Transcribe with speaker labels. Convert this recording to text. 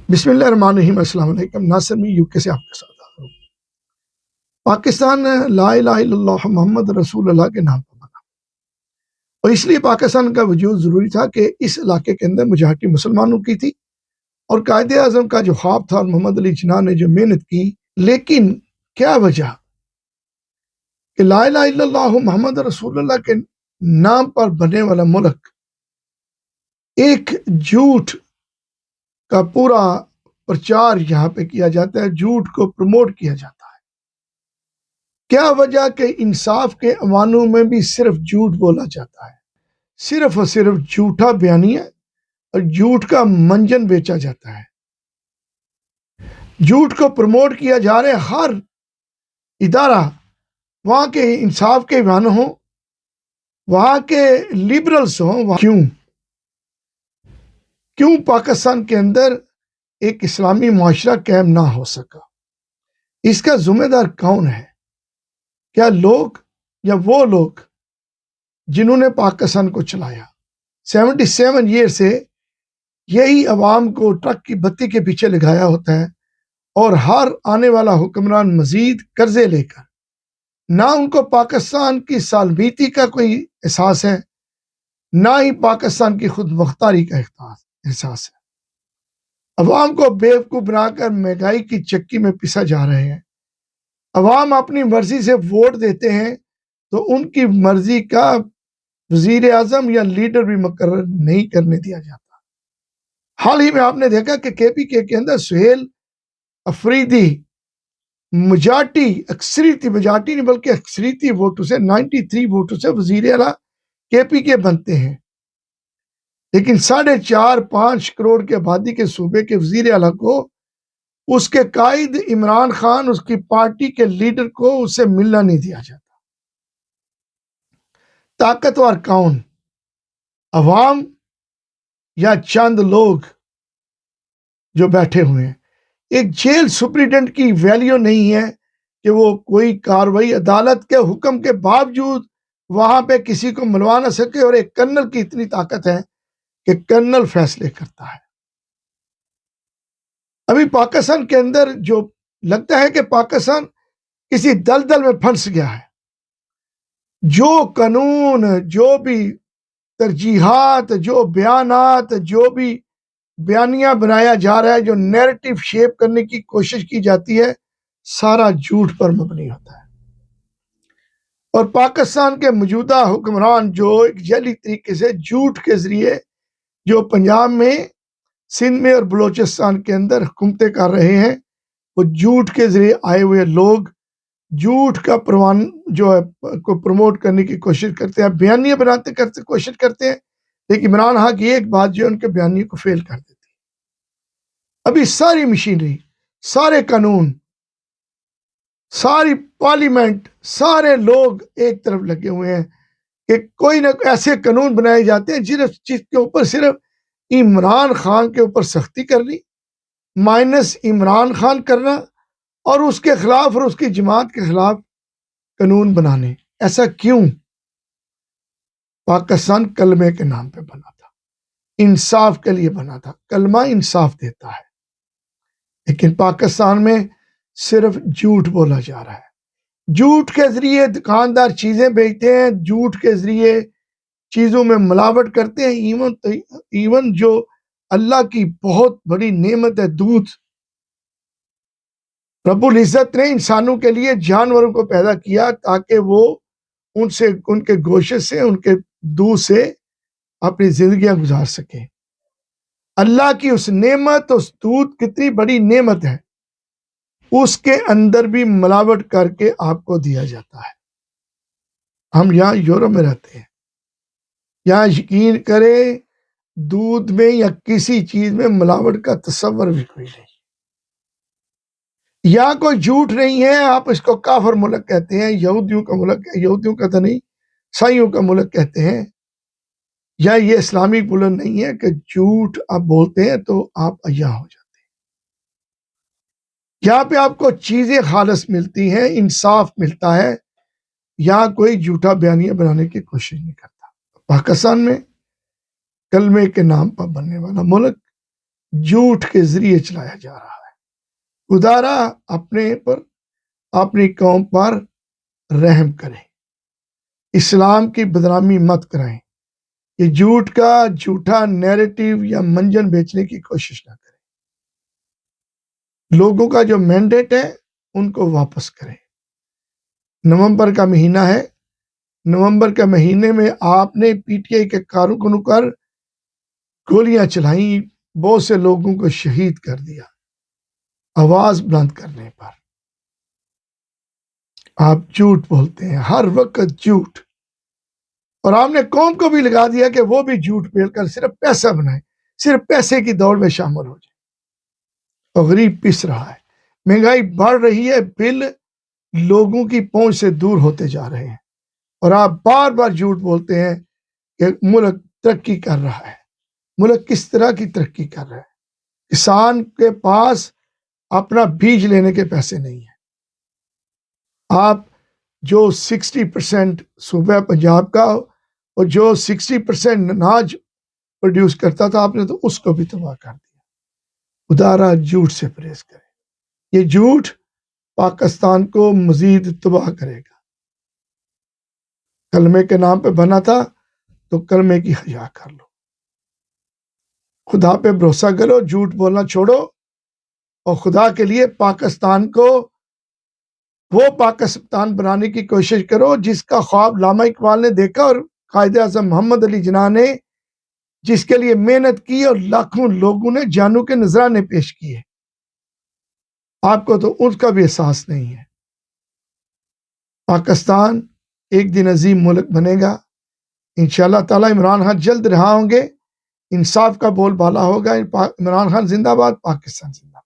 Speaker 1: بسم اللہ الرحمن الرحیم۔ السلام علیکم ناصر، میں یو کے سے آپ کے ساتھ آ رہا ہوں۔ پاکستان لا الہ الا اللہ محمد رسول اللہ کے نام پر بنا، اور اس لیے پاکستان کا وجود ضروری تھا کہ اس علاقے کے اندر مجاہدین مسلمانوں کی تھی، اور قائد اعظم کا جو خواب تھا اور محمد علی جناح نے جو محنت کی، لیکن کیا وجہ کہ لا الہ الا اللہ محمد رسول اللہ کے نام پر بننے والا ملک ایک جھوٹ کا پورا پرچار یہاں پہ کیا جاتا ہے، جھوٹ کو پروموٹ کیا جاتا ہے۔ کیا وجہ کہ انصاف کے ایوانوں میں بھی صرف جھوٹ بولا جاتا ہے، صرف اور صرف جھوٹا بیانیہ اور جھوٹ کا منجن بیچا جاتا ہے، جھوٹ کو پروموٹ کیا جا رہا ہے۔ ہر ادارہ وہاں کے انصاف کے ایوان ہوں، وہاں کے لبرلز ہوں، کیوں پاکستان کے اندر ایک اسلامی معاشرہ قائم نہ ہو سکا؟ اس کا ذمہ دار کون ہے؟ کیا لوگ یا وہ لوگ جنہوں نے پاکستان کو چلایا 77 ایئر سے یہی عوام کو ٹرک کی بتی کے پیچھے لگایا ہوتا ہے، اور ہر آنے والا حکمران مزید قرضے لے کر، نہ ان کو پاکستان کی سالمیتی کا کوئی احساس ہے، نہ ہی پاکستان کی خود مختاری کا احساس ہے۔ عوام کو بیوقوف بنا کر مہنگائی کی چکی میں پسا جا رہے ہیں۔ عوام اپنی مرضی سے ووٹ دیتے ہیں تو ان کی مرضی کا وزیر اعظم یا لیڈر بھی مقرر نہیں کرنے دیا جاتا۔ حال ہی میں آپ نے دیکھا کہ کے پی کے اندر سہیل افریدی اکثریتی مجارٹی نہیں بلکہ اکثریتی ووٹوں سے 93 ووٹوں سے وزیر اعلیٰ کے پی کے بنتے ہیں، لیکن 4.5 کروڑ کی آبادی کے صوبے کے وزیر اعلیٰ کو اس کے قائد عمران خان، اس کی پارٹی کے لیڈر کو اسے ملنا نہیں دیا جاتا۔ طاقتور کون؟ عوام یا چند لوگ جو بیٹھے ہوئے ہیں؟ ایک جیل سپریڈنٹ کی ویلیو نہیں ہے کہ وہ کوئی کاروائی عدالت کے حکم کے باوجود وہاں پہ کسی کو ملوا نہ سکے، اور ایک کرنل کی اتنی طاقت ہے کہ کرنل فیصلے کرتا ہے۔ ابھی پاکستان کے اندر جو لگتا ہے کہ پاکستان کسی دلدل میں پھنس گیا ہے، جو قانون، جو بھی ترجیحات، جو بیانات، جو بھی بیانیہ بنایا جا رہا ہے، جو نیریٹو شیپ کرنے کی کوشش کی جاتی ہے، سارا جھوٹ پر مبنی ہوتا ہے۔ اور پاکستان کے موجودہ حکمران جو ایک جعلی طریقے سے جھوٹ کے ذریعے جو پنجاب میں، سندھ میں اور بلوچستان کے اندر حکومتیں کر رہے ہیں، وہ جھوٹ کے ذریعے آئے ہوئے لوگ جھوٹ کا پروان جو ہے کو پروموٹ کرنے کی کوشش کرتے ہیں، بیانیہ بناتے کرتے کوشش کرتے ہیں، لیکن عمران خان کی ایک بات جو ہے ان کے بیانیے کو فیل کر دیتی ہے۔ ابھی ساری مشینری، سارے قانون، ساری پارلیمنٹ، سارے لوگ ایک طرف لگے ہوئے ہیں کہ کوئی نہ ایسے قانون بنائے جاتے ہیں جس کے اوپر صرف عمران خان کے اوپر سختی کرنی، مائنس عمران خان کرنا، اور اس کے خلاف اور اس کی جماعت کے خلاف قانون بنانے۔ ایسا کیوں؟ پاکستان کلمے کے نام پہ بنا تھا، انصاف کے لیے بنا تھا، کلمہ انصاف دیتا ہے، لیکن پاکستان میں صرف جھوٹ بولا جا رہا ہے۔ جھوٹ کے ذریعے دکاندار چیزیں بیچتے ہیں، جھوٹ کے ذریعے چیزوں میں ملاوٹ کرتے ہیں۔ ایون جو اللہ کی بہت بڑی نعمت ہے، دودھ، رب العزت نے انسانوں کے لیے جانوروں کو پیدا کیا تاکہ وہ ان کے گوشت سے، ان کے دودھ سے اپنی زندگیاں گزار سکیں۔ اللہ کی اس نعمت، اس دودھ کتنی بڑی نعمت ہے، اس کے اندر بھی ملاوٹ کر کے آپ کو دیا جاتا ہے۔ ہم یہاں یورپ میں رہتے ہیں، یہاں یقین کریں دودھ میں یا کسی چیز میں ملاوٹ کا تصور بھی کوئی نہیں، یہاں کوئی جھوٹ نہیں ہے۔ آپ اس کو کافر ملک کہتے ہیں، یہودیوں کا ملک ہے، یہودیوں کا تو نہیں، عیسائیوں کا ملک کہتے ہیں، یا یہ اسلامی ملک نہیں ہے کہ جھوٹ آپ بولتے ہیں تو آپ عیاں ہو جاتے ہیں۔ یہاں پہ آپ کو چیزیں خالص ملتی ہیں، انصاف ملتا ہے، یہاں کوئی جھوٹا بیانیہ بنانے کی کوشش نہیں کرتا۔ پاکستان میں کلمے کے نام پر بننے والا ملک جھوٹ کے ذریعے چلایا جا رہا ہے۔ خدارا اپنے پر، اپنی قوم پر رحم کریں، اسلام کی بدنامی مت کرائیں، یہ جھوٹ کا جھوٹا نیریٹو یا منجن بیچنے کی کوشش نہ کریں۔ لوگوں کا جو مینڈیٹ ہے ان کو واپس کریں۔ نومبر کا مہینہ ہے، نومبر کے مہینے میں آپ نے پی ٹی آئی کے کارکنوں پر گولیاں چلائیں، بہت سے لوگوں کو شہید کر دیا آواز بلند کرنے پر۔ آپ جھوٹ بولتے ہیں، ہر وقت جھوٹ، اور آپ نے قوم کو بھی لگا دیا کہ وہ بھی جھوٹ بول کر صرف پیسہ بنائے، صرف پیسے کی دوڑ میں شامل ہو جائے، اور غریب پس رہا ہے، مہنگائی بڑھ رہی ہے، بل لوگوں کی پہنچ سے دور ہوتے جا رہے ہیں، اور آپ بار بار جھوٹ بولتے ہیں کہ ملک ترقی کر رہا ہے۔ ملک کس طرح کی ترقی کر رہا ہے؟ کسان کے پاس اپنا بیج لینے کے پیسے نہیں ہیں۔ آپ جو 60% صوبہ پنجاب کا اور جو 60% اناج پروڈیوس کرتا تھا، آپ نے تو اس کو بھی تباہ کر دیا۔ خدارا جھوٹ سے پرہیز کریں، یہ جھوٹ پاکستان کو مزید تباہ کرے گا۔ کلمے کے نام پہ بنا تھا تو کلمے کی حیا کر لو، خدا پہ بھروسہ کرو، جھوٹ بولنا چھوڑو، اور خدا کے لیے پاکستان کو وہ پاکستان بنانے کی کوشش کرو جس کا خواب علامہ اقبال نے دیکھا اور قائد اعظم محمد علی جناح نے جس کے لیے محنت کی اور لاکھوں لوگوں نے جانوں کے نذرانے پیش کیے۔ آپ کو تو اس کا بھی احساس نہیں ہے۔ پاکستان ایک دن عظیم ملک بنے گا انشاءاللہ تعالی۔ عمران خان جلد رہا ہوں گے، انصاف کا بول بالا ہوگا۔ عمران خان زندہ باد، پاکستان زندہ باد۔